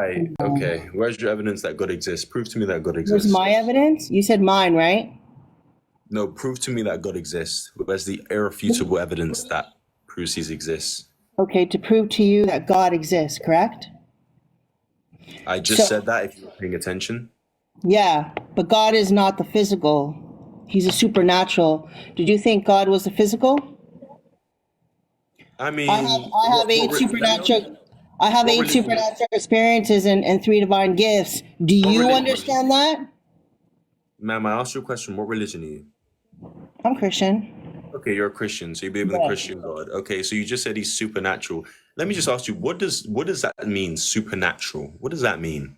Right. Okay. Where's your evidence that God exists? Prove to me that God Where's exists. my evidence? You said mine, right? No, prove to me that God exists. Where's the irrefutable evidence that proves He exists? Okay, to prove to you that God exists, correct? I just So, said that. If you were paying attention. yeah, but God is not the physical. He's a supernatural. Did you think God was the physical? I mean, I have eight supernatural. I have what eight religion? supernatural experiences and three divine gifts. Do you religion? understand that? Ma'am, I asked you a question. What religion are you? I'm Christian. Okay, you're a Christian, so you believe in the Yes. Christian God. Okay, so you just said He's supernatural. Let me just ask you, what does that mean? Supernatural. What does that mean?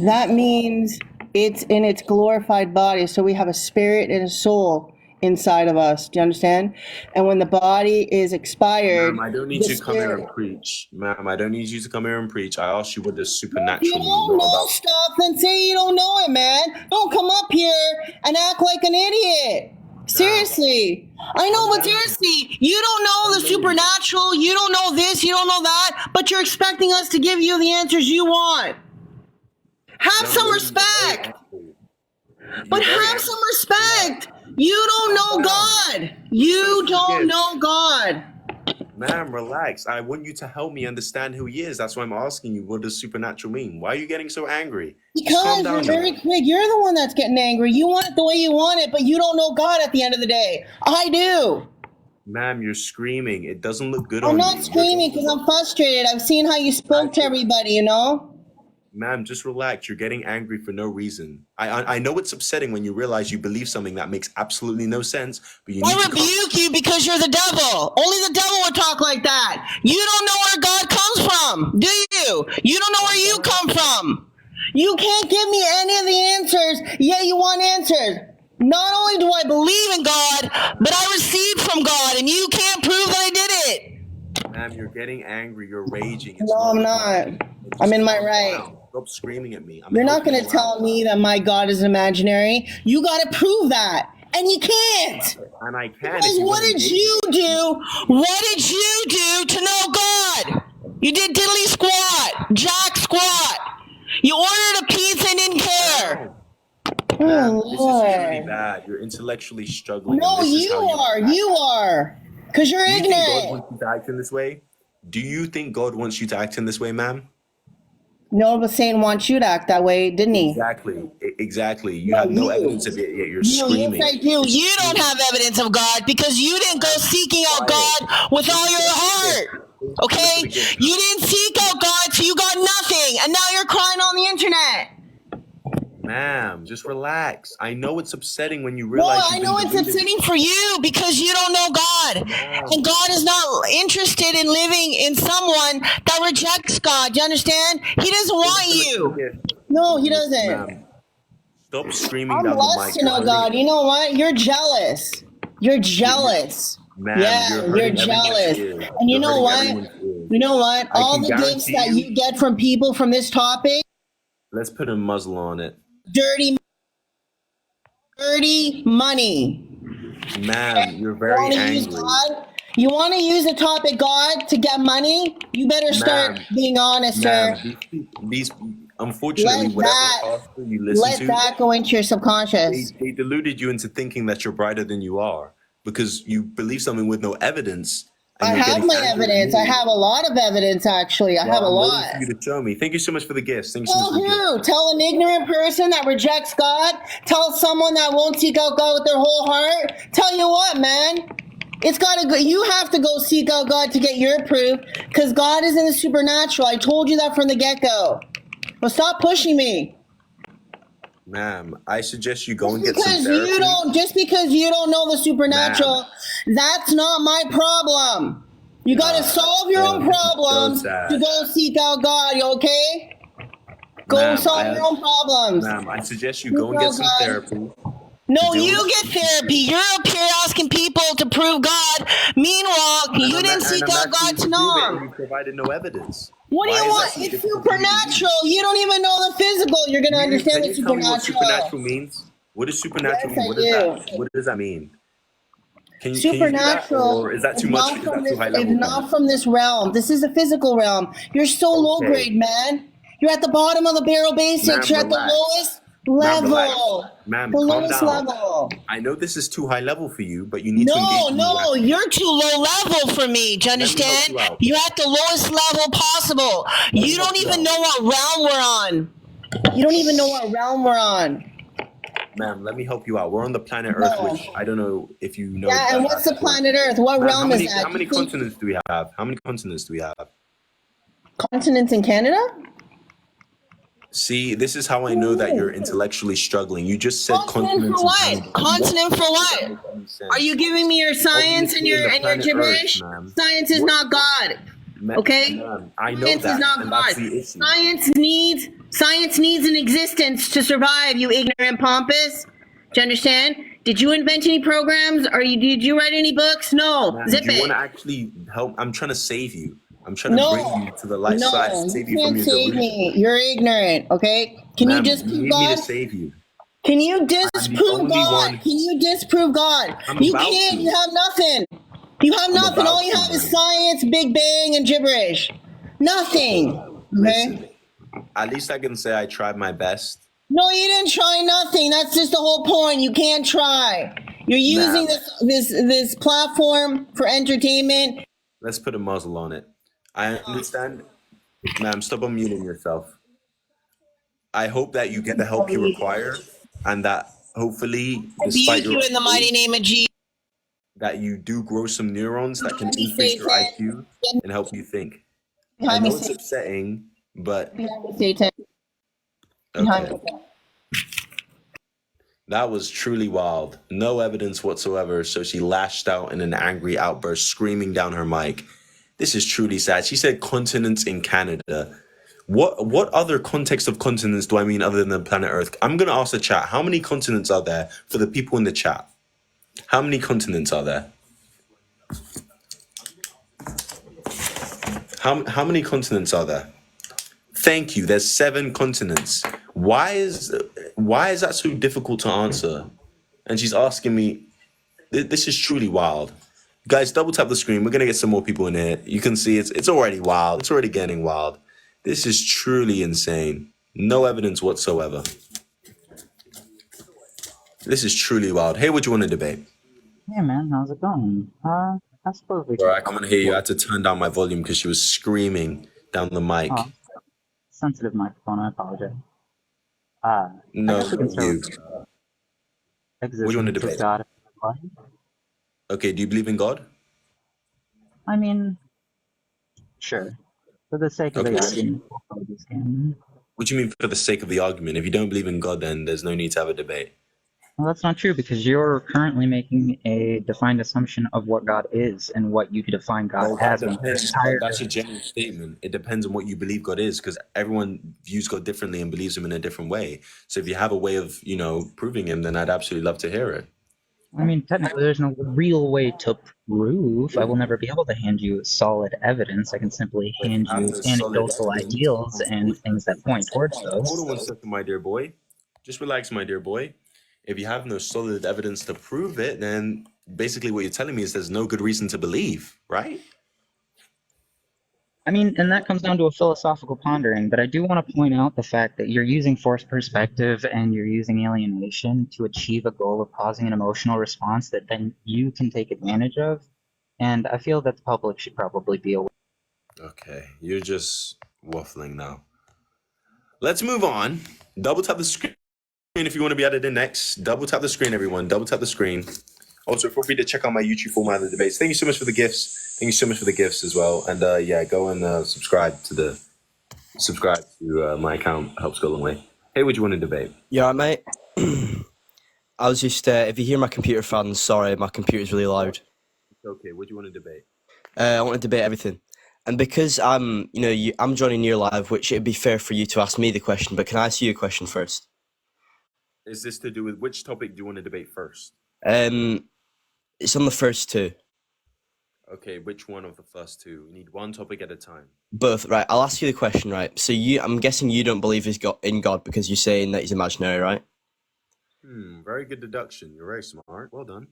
That means it's in its glorified body. So we have a spirit and a soul inside of us. Do you understand? And when the body is expired, Ma'am, I don't need the you to come here and spirit. preach. Ma'am, I don't need you to come here and preach. I asked you what does If you supernatural mean, don't not know about. stuff, then say you don't know it, man. Don't come up here and act like an idiot. Seriously. I know, but seriously, you don't know the supernatural. You don't know this. You don't know that. But you're expecting us to give you the answers you want. Have some respect. But have some respect. You don't know God. You don't know God. Ma'am, relax. I want you to help me understand who He is. That's why I'm asking you, what does supernatural mean? Why are you getting so angry? Just calm Because down. you're very quick. You're the one that's getting angry. You want it the way you want it, but you don't know God at the end of the day. I do. Ma'am, you're screaming. It doesn't look good I'm on you. not screaming because I'm frustrated. I've seen how you spoke to everybody, you know? Ma'am, just relax. You're getting angry for no reason. I know it's upsetting when you realize you believe something that makes absolutely no sense, but you need I to rebuke you because you're the devil. Only the devil would talk like that. You don't know where God comes from, do you? You don't know where you come from. You can't give me any of the answers, yet you want answers. Not only do I believe in God, but I received from God, and you can't prove that I did it. Ma'am, you're getting angry. You're raging. No, I'm not. I'm in my right. Stop screaming at me. You're not going to tell me that my God is imaginary. You got to prove that. And you can't. And I can. Because what did you do? What did you do to know God? You did diddly squat, jack squat. You ordered a pizza and didn't care. Ma'am, this is really bad. You're intellectually struggling. No, you are. You are. Because you're ignorant. Do you think God wants you to act in this way? Do you think God wants you to act in this way, ma'am? No, but Satan wants you to act that way, didn't he? Exactly. You have no evidence of it, yet you're screaming. Yes, I do. You don't have evidence of God because you didn't go seeking out God with all your heart. Okay? You didn't seek out God, so you got nothing. And now you're crying on the internet. Ma'am, just relax. I know it's upsetting when you realize. No, I know it's upsetting for you because you don't know God. And God is not interested in living in someone that rejects God. Do you understand? He doesn't want you. No, he doesn't. Ma'am, stop screaming I'm down the mic. blessed to know God. You know what? You're jealous. You're jealous. Ma'am, yeah, you're jealous. And you know what? You know what? All the gifts that you get from people from this topic. Let's put a muzzle on it. Dirty money. Ma'am, you're very angry. You want to use the topic God to get money? You better start being honest, sir. These unfortunately, whatever you listen to, let that go into your subconscious. They deluded you into thinking that you're brighter than you are because you believe something with no evidence. I have my evidence. I have a lot of evidence, actually. I have a lot. I'm waiting for you to show me. Thank you so much for the gifts. Thank you so Tell much. who? Tell an ignorant person that rejects God? Tell someone that won't seek out God with their whole heart? Tell you what, man. It's got to go. You have to go seek out God to get your proof because God is in the supernatural. I told you that from the get-go. Well, stop pushing me. Ma'am, I suggest you go and get some therapy. Just because you don't know the supernatural, that's not my problem. You got to solve your own problems to go seek out God, okay? Go solve your own problems. Ma'am, I suggest you go and get some therapy. No, you get therapy. You're up here asking people to prove God. Meanwhile, you didn't seek out God to know Him. You provided no evidence. What do you want? It's supernatural. You don't even know the physical. You're going to understand the supernatural. What supernatural means? What does supernatural mean? What does that mean? Supernatural, or is that too much? It's not from this realm. This is a physical realm. You're so low grade, man. You're at the bottom of the barrel basics. Ma'am, You're at the relax. lowest Ma'am, relax. level. Ma'am, The calm lowest down. level. I know this is too high level for you, but you need to No, engage me. no, you're too low level for me. Do you Let me help understand? you out. You're at the lowest level possible. me You help don't you even out. know what realm we're on. You don't even know what realm we're on. Ma'am, let me help you out. We're on the planet Earth, No. which I don't know if you know. Yeah, and what's the planet Earth? What Ma'am, realm is that? how many You think continents do we have? How many continents do we have? continents in Canada? See, this is how I know that you're intellectually struggling. You just said Continent continents for in what? Canada. Continent for Does what? that make any sense? Are you giving me your science and Obviously, your in the and your planet gibberish? Earth, ma'am. Science is What- not God. Okay? Ma'am, I know Science that, is not and God. that's the issue. Science needs an existence to survive, you ignorant pompous. Do you understand? Did you invent any programs? Did you write any books? No. Ma'am, Zip do you want it. to actually help? I'm trying to save you. I'm trying to bring you to the light side, No, save you you from can't your save delusion. me. You're ignorant, okay? Can you Ma'am, disprove you need me God? to save you. Can you I'm the disprove only God? one. Can you disprove God? I'm You about can't. to. You have nothing. You have I'm nothing. about All you to, have is ma'am. science, Big Bang, and gibberish. Nothing. Okay? Listen, at least I can say I tried my best. No, you didn't try nothing. That's just the whole point. You can't try. You're using Ma'am, this platform for entertainment. let's put a muzzle on it. I understand. Ma'am, stop unmuting yourself. I hope that you get the help you require and that hopefully, despite Rebuke your you in the mighty name of Jesus. that you do grow some neurons that can increase your Satan. IQ and help you think. I Behind me, know it's Satan. upsetting, but Behind me, Satan. Behind okay. me. That was truly wild. No evidence whatsoever, so she lashed out in an angry outburst, screaming down her mic. This is truly sad. She said continents in Canada. What other context of continents do I mean other than planet Earth? I'm gonna ask the chat, how many continents are there for the people in the chat? How many continents are there? How many continents are there? Thank you. There's 7 continents. Why is that so difficult to answer? And she's asking me. This is truly wild. Guys, double tap the screen. We're gonna get some more people in here. You can see it's already wild. It's already getting wild. This is truly insane. No evidence whatsoever. This is truly wild. Hey, what do you want to debate? Hey man, how's it going? I suppose we Bro, I can. can't hear you. I had to turn down my volume because she was screaming down the mic. Oh, sensitive microphone. I apologize. I No, guess we can not start you. with What do you want to existence of debate? God. Okay, do you believe in God? I mean, sure. For the sake of the Okay. argument, we'll play this game. What do you mean for the sake of the argument? If you don't believe in God, then there's no need to have a debate. Well, that's not true because you're currently making a defined assumption of what God is and what you could define God Well, that as. When the depends. entire That's a general statement. It depends on what you believe God is, because everyone views God differently and believes him in a different way. So if you have a way of, proving him, then I'd absolutely love to hear it. I mean, technically, there's no real way to prove. I will never be able to hand you solid evidence. I can simply But if hand you have you no solid anecdotal evidence, ideals and things that point towards hold those. on one second, my dear boy. Just relax, my dear boy. If you have no solid evidence to prove it, then basically what you're telling me is there's no good reason to believe, right? I mean, and that comes down to a philosophical pondering, but I do want to point out the fact that you're using forced perspective and you're using alienation to achieve a goal of causing an emotional response that then you can take advantage of. And I feel that the public should probably be aware. Okay, you're just waffling now. Let's move on. Double tap the screen if you want to be added in next. Double tap the screen, everyone. Double tap the screen. Also, feel free to check out my YouTube format of the debates. Thank you so much for the gifts. Thank you so much for the gifts as well. And yeah, go and subscribe to my account. It helps go a long way. Hey, what do you want to debate? Yeah, mate. I was just, if you hear my computer fans, sorry, my computer's really loud. Okay, what do you want to debate? I want to debate everything. And because I'm joining your live, which it'd be fair for you to ask me the question, but can I ask you a question first? Is this to do with which topic do you want to debate first? It's on the first two. Okay, which one of the first two? We need one topic at a time. Both, right? I'll ask you the question, right? So I'm guessing you don't believe in God because you're saying that he's imaginary, right? Very good deduction. You're very smart. Well done.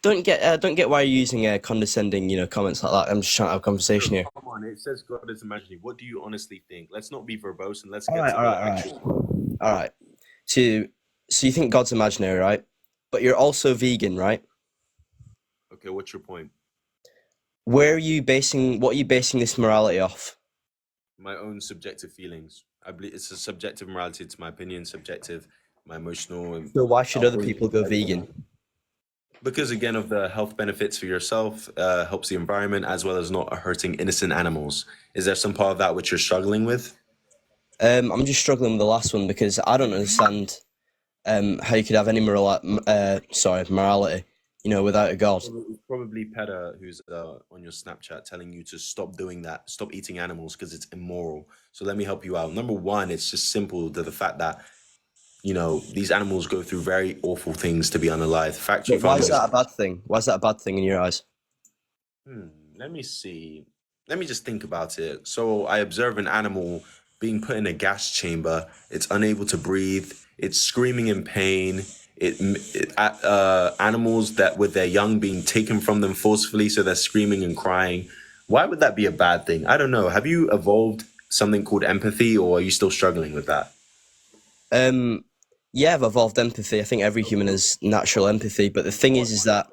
don't get why you're using condescending, comments like that. I'm just trying to have a conversation here. Come on, it says God is imaginary. What do you honestly think? Let's not be verbose and let's All get right, to all the right, all right, actual. all right. So you think God's imaginary, right? But you're also vegan, right? Okay, what's your point? What are you basing this morality off? My own subjective feelings. I believe it's a subjective morality. It's my opinion, subjective, my emotional. So why should other people go vegan? Because again, of the health benefits for yourself, helps the environment, as well as not hurting innocent animals. Is there some part of that which you're struggling with? I'm just struggling with the last one because I don't understand how you could have any morality, without a God. It's probably Peta who's on your Snapchat telling you to stop doing that, stop eating animals because it's immoral. So let me help you out. Number one, it's just simple to the fact that these animals go through very awful things to be unalived. Factory But why is farming. that a bad thing? Why is that a bad thing in your eyes? Let me see. Let me just think about it. So I observe an animal being put in a gas chamber. It's unable to breathe. It's screaming in pain. Animals that with their young being taken from them forcefully, so they're screaming and crying. Why would that be a bad thing? I don't know. Have you evolved something called empathy, or are you still struggling with that? Yeah, I've evolved empathy. I think every human has natural empathy, but the thing is that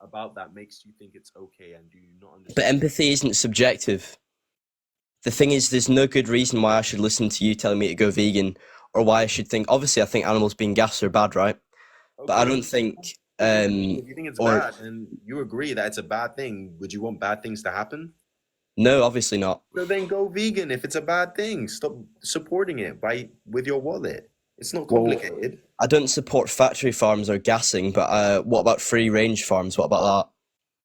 About that makes you think it's okay, and do you not understand? but empathy isn't subjective. The thing is, there's no good reason why I should listen to you telling me to go vegan, or why I should think. Obviously, I think animals being gassed are bad, right? But I don't think. If you think it's Or bad and you agree that it's a bad thing, would you want bad things to happen? no, obviously not. So then go vegan if it's a bad thing. Stop supporting it with your wallet. It's not Well, complicated. I don't support factory farms or gassing, but what about free range farms? What about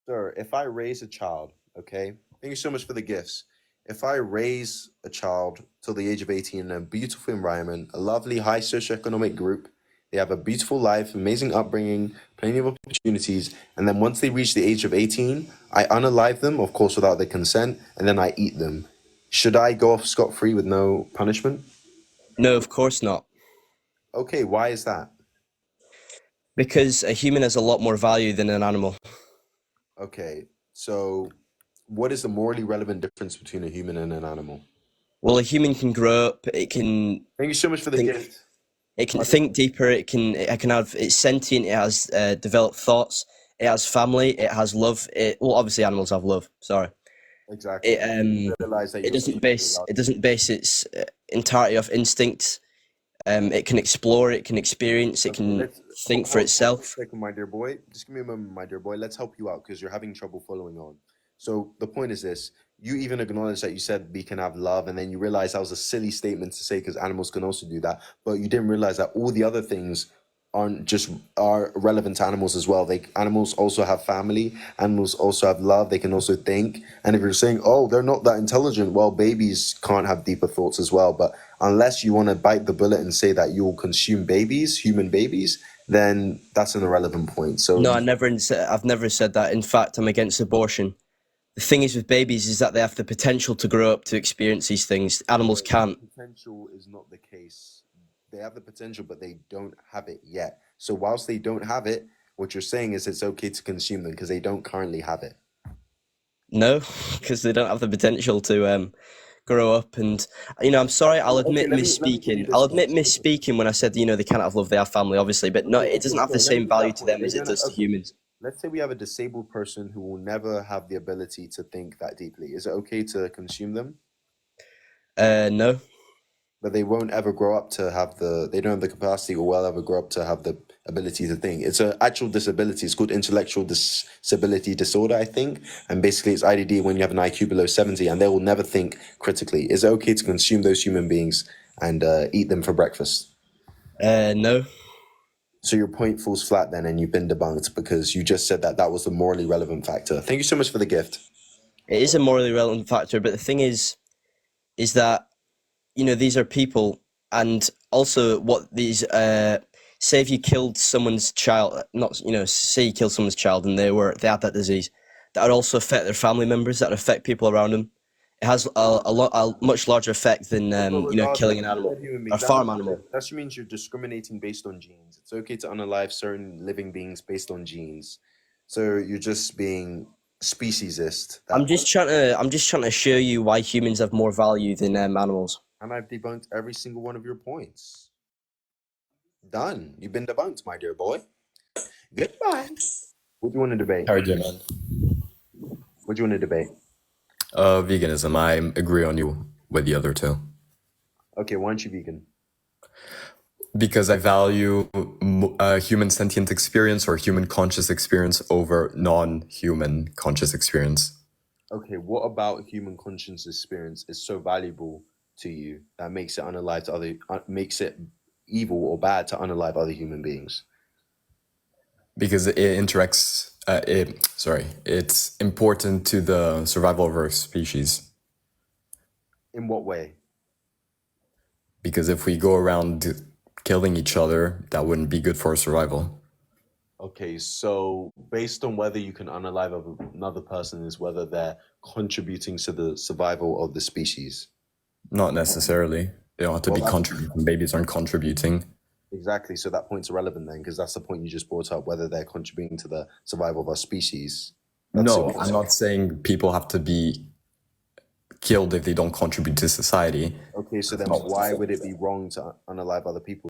Sir, if I raise a child, okay, thank you so much for the gifts. If I raise a child till the age of 18 in a beautiful environment, a lovely high socioeconomic group, they have a beautiful life, amazing upbringing, plenty of opportunities, and then once they reach the age of 18, I unalive them, of course, without their consent, and then I eat them. Should I go off scot-free with no punishment? that? No, of course not. Okay, why is that? Because a human has a lot more value than an animal. Okay, so what is the morally relevant difference between a human and an animal? Well, a human can grow up. It can Thank you so much for the think. gift. It can think deeper. It can have. It's sentient. It has developed thoughts. It has family. It has love. Well, obviously, animals have love. Sorry. Exactly. Realize that It doesn't base its entirety off instinct. It can explore. It can experience. It can think for itself. Second, my dear boy. Just give me a moment, my dear boy. Let's help you out because you're having trouble following on. So the point is this: you even acknowledge that you said we can have love, and then you realize that was a silly statement to say because animals can also do that. But you didn't realize that all the other things are relevant to animals as well. Animals also have family. Animals also have love. They can also think. And if you're saying, oh, they're not that intelligent, well, babies can't have deeper thoughts as well. But unless you want to bite the bullet and say that you'll consume babies, human babies, then that's an irrelevant point. So No, I've never said that. In fact, I'm against abortion. The thing is with babies is that they have the potential to grow up to experience these things. Animals can't. potential is not the case. They have the potential, but they don't have it yet. So whilst they don't have it, what you're saying is it's okay to consume them because they don't currently have it. No, because they don't have the potential to grow up. And I'm sorry. I'll admit let me give you misspeaking. I'll this admit misspeaking when I said they can't have love. They have family, obviously, but no, it doesn't have the same value to them as it does to humans. Let's say we have a disabled person who will never have the ability to think that deeply. Is it okay to consume them? No. But they won't ever grow up to have they don't have the capacity or will ever grow up to have the ability to think. It's an actual disability. It's called intellectual disability disorder, I think. And basically it's IDD when you have an IQ below 70 and they will never think critically. Is it okay to consume those human beings and eat them for breakfast? No. So your point falls flat then and you've been debunked because you just said that was the morally relevant factor. Thank you so much for the gift. It is a morally relevant factor, but the thing is that these are people, and also what these say if you killed someone's child, not say you killed someone's child and they had that disease, that would also affect their family members, that would affect people around them. it has a much larger effect than killing an animal, a farm animal. That just means you're discriminating based on genes. It's okay to unalive certain living beings based on genes. So you're just being speciesist. I'm just trying to show you why humans have more value than animals. And I've debunked every single one of your points. Done. You've been debunked, my dear boy. Goodbye. What do you want to debate? How are you, man? What do you want to debate? Veganism. I agree on you with the other two. Okay, why aren't you vegan? Because I value human sentient experience or human conscious experience over non-human conscious experience. Okay, what about human conscious experience is so valuable to you that makes it unalive to other, makes it evil or bad to unalive other human beings? Because it interacts. It's important to the survival of our species. In what way? Because if we go around killing each other, that wouldn't be good for our survival. Okay, so based on whether you can unalive another person is whether they're contributing to the survival of the species. Not necessarily. They don't have to be contributing. Babies aren't contributing. Exactly, so that point's irrelevant then, because that's the point you just brought up, whether they're contributing to the survival of our species. No, I'm not saying people have to be killed if they don't contribute to society. Okay, so then why would it be wrong to unalive other people?